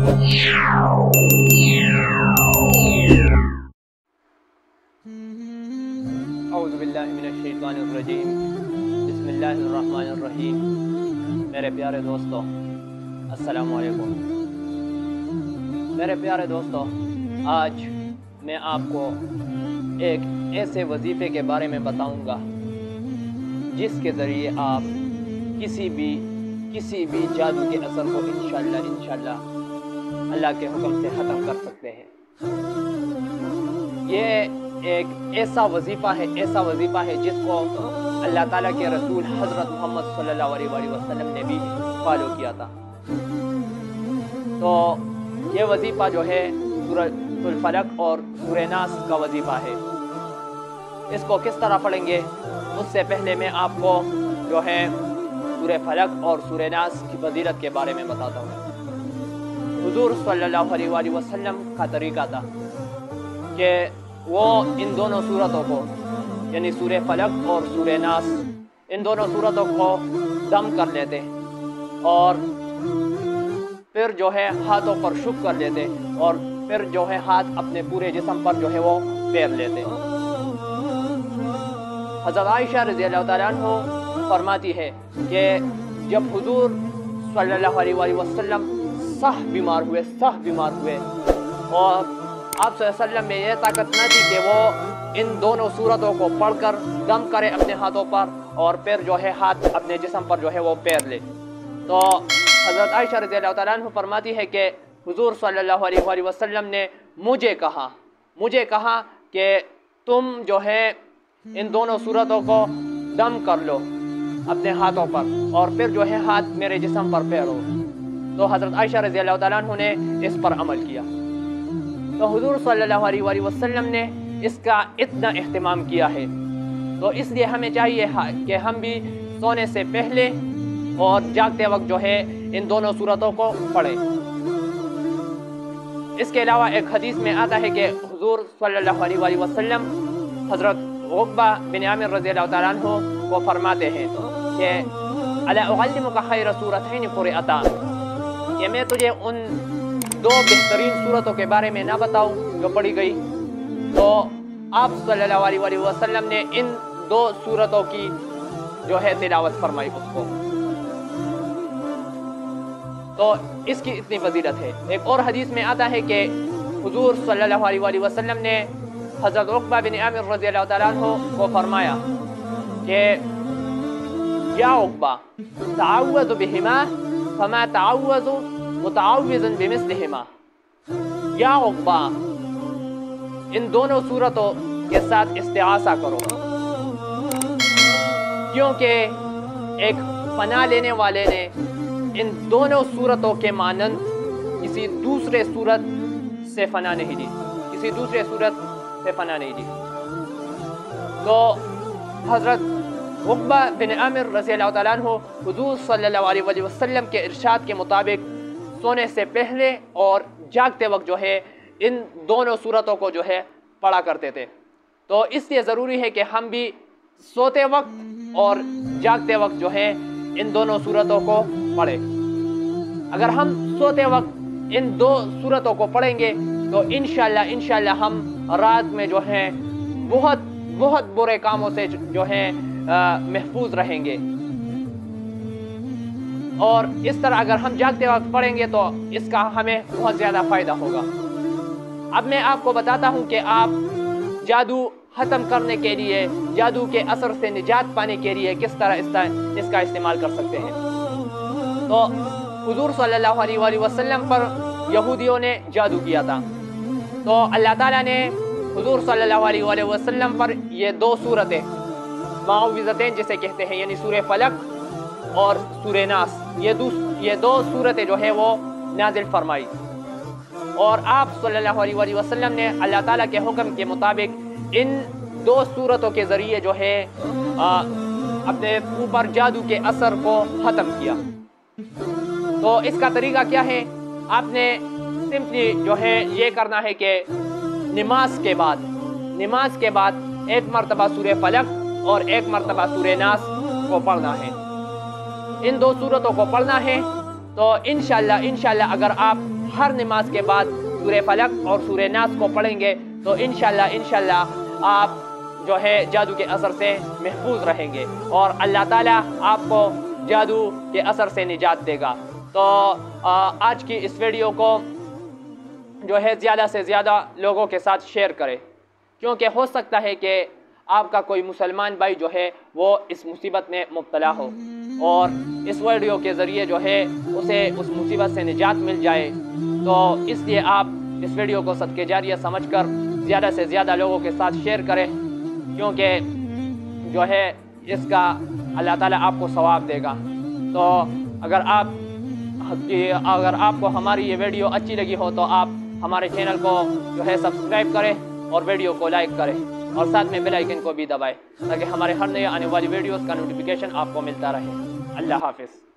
اعوذ باللہ من الشیطان الرجیم، بسم اللہ الرحمن الرحیم۔ میرے پیارے دوستو، السلام علیکم۔ میرے پیارے دوستو، آج میں آپ کو ایک ایسے وظیفے کے بارے میں بتاؤں گا جس کے ذریعے آپ کسی بھی جادو کے اثر کو انشاءاللہ اللہ کے حکم سے ختم کر سکتے ہیں۔ یہ ایک ایسا وظیفہ ہے جس کو اللہ تعالیٰ کے رسول حضرت محمد صلی اللہ علیہ وسلم نے بھی فالو کیا تھا۔ تو یہ وظیفہ جو ہے سورۃ الفلق اور سورہ ناس کا وظیفہ ہے۔ اس کو کس طرح پڑھیں گے، اس سے پہلے میں آپ کو جو ہے سورہ فلق اور سورہ ناس کی فضیلت کے بارے میں بتاتا ہوں۔ حضور صلی اللہ علیہ وسلم کا طریقہ تھا کہ وہ ان دونوں صورتوں کو، یعنی سورہ فلق اور سورہ ناس، ان دونوں صورتوں کو دم کر لیتے اور پھر جو ہے ہاتھوں پر شک کر لیتے اور پھر جو ہے ہاتھ اپنے پورے جسم پر جو ہے وہ پھیر لیتے۔ حضرت عائشہ رضی اللہ تعالیٰ عنہ فرماتی ہے کہ جب حضور صلی اللہ علیہ وسلم سخت بیمار ہوئے اور آپ صلی اللہ علیہ وسلم میں یہ طاقت نہ تھی کہ وہ ان دونوں صورتوں کو پڑھ کر دم کرے اپنے ہاتھوں پر اور پھر جو ہے ہاتھ اپنے جسم پر جو ہے وہ پھیر لے، تو حضرت عائشہ رضی اللہ تعالیٰ عنہ فرماتی ہے کہ حضور صلی اللہ علیہ وسلم نے مجھے کہا کہ تم جو ہے ان دونوں صورتوں کو دم کر لو اپنے ہاتھوں پر اور پھر جو ہے ہاتھ میرے جسم پر پھیرو۔ تو حضرت عائشہ رضی اللہ تعالیٰ عنہ نے اس پر عمل کیا۔ تو حضور صلی اللہ علیہ وسلم نے اس کا اتنا اہتمام کیا ہے، تو اس لیے ہمیں چاہیے کہ ہم بھی سونے سے پہلے اور جاگتے وقت جو ہے ان دونوں صورتوں کو پڑھیں۔ اس کے علاوہ ایک حدیث میں آتا ہے کہ حضور صلی اللہ علیہ وسلم حضرت عقبہ بن عامر رضی اللہ تعالیٰ عنہ کو فرماتے ہیں کہ الا اعلمک خیر سورتین قرأتا، کہ میں تجھے ان دو بہترین صورتوں کے بارے میں نہ بتاؤں جو پڑھی گئی؟ تو آپ صلی اللہ علیہ وسلم نے ان دو صورتوں کی جو ہے تلاوت فرمائی اس کو، تو اس کی اتنی فضیلت ہے۔ ایک اور حدیث میں آتا ہے کہ حضور صلی اللہ علیہ وسلم نے حضرت عقبہ بن عامر رضی اللہ تعالیٰ عنہ کو فرمایا کہ یا عقبہ تعوذ بہما فما تعوذ متعوذ بمثلہما، یا عقبہ ان دونوں صورتوں کے ساتھ استعاذہ کرو، کیونکہ ایک پناہ لینے والے نے ان دونوں صورتوں کے مانند کسی دوسرے صورت سے پناہ نہیں دی، تو حضرت عقبہ بن عامر رضی اللہ تعالیٰ عنہ حضور صلی اللہ علیہ وسلم کے ارشاد کے مطابق سونے سے پہلے اور جاگتے وقت جو ہے ان دونوں صورتوں کو جو ہے پڑھا کرتے تھے۔ تو اس لیے ضروری ہے کہ ہم بھی سوتے وقت اور جاگتے وقت جو ہے ان دونوں صورتوں کو پڑھیں۔ اگر ہم سوتے وقت ان دو صورتوں کو پڑھیں گے تو انشاءاللہ ہم رات میں جو ہے بہت برے کاموں سے جو ہے محفوظ رہیں گے، اور اس طرح اگر ہم جاگتے وقت پڑھیں گے تو اس کا ہمیں بہت زیادہ فائدہ ہوگا۔ اب میں آپ کو بتاتا ہوں کہ آپ جادو ختم کرنے کے لیے، جادو کے اثر سے نجات پانے کے لیے کس طرح اس کا استعمال کر سکتے ہیں۔ تو حضور صلی اللہ علیہ وسلم پر یہودیوں نے جادو کیا تھا، تو اللہ تعالیٰ نے حضور صلی اللہ علیہ وسلم پر یہ دو صورتیں معوذتین جسے کہتے ہیں، یعنی سورہ فلق اور سورہ ناس، یہ دو صورتیں جو ہے وہ نازل فرمائی، اور آپ صلی اللہ علیہ وسلم نے اللہ تعالیٰ کے حکم کے مطابق ان دو صورتوں کے ذریعے جو ہے اپنے اوپر جادو کے اثر کو ختم کیا۔ تو اس کا طریقہ کیا ہے؟ آپ نے سمپلی جو ہے یہ کرنا ہے کہ نماز کے بعد ایک مرتبہ سورہ فلق اور ایک مرتبہ سورہ ناس کو پڑھنا ہے، ان دو صورتوں کو پڑھنا ہے تو انشاءاللہ اگر آپ ہر نماز کے بعد سورہ فلق اور سورہ ناس کو پڑھیں گے تو انشاءاللہ آپ جو ہے جادو کے اثر سے محفوظ رہیں گے اور اللہ تعالیٰ آپ کو جادو کے اثر سے نجات دے گا۔ تو آج کی اس ویڈیو کو جو ہے زیادہ سے زیادہ لوگوں کے ساتھ شیئر کریں، کیونکہ ہو سکتا ہے کہ آپ کا کوئی مسلمان بھائی جو ہے وہ اس مصیبت میں مبتلا ہو اور اس ویڈیو کے ذریعے جو ہے اسے اس مصیبت سے نجات مل جائے۔ تو اس لیے آپ اس ویڈیو کو صدقہ جاریہ سمجھ کر زیادہ سے زیادہ لوگوں کے ساتھ شیئر کریں، کیونکہ جو ہے اس کا اللہ تعالیٰ آپ کو ثواب دے گا۔ تو اگر آپ کو ہماری یہ ویڈیو اچھی لگی ہو تو آپ ہمارے چینل کو جو ہے سبسکرائب کریں اور ویڈیو کو لائک کریں اور ساتھ میں بیل آئیکن کو بھی دبائیں تاکہ ہمارے ہر نئے آنے والی ویڈیوز کا نوٹیفیکیشن آپ کو ملتا رہے۔ اللہ حافظ۔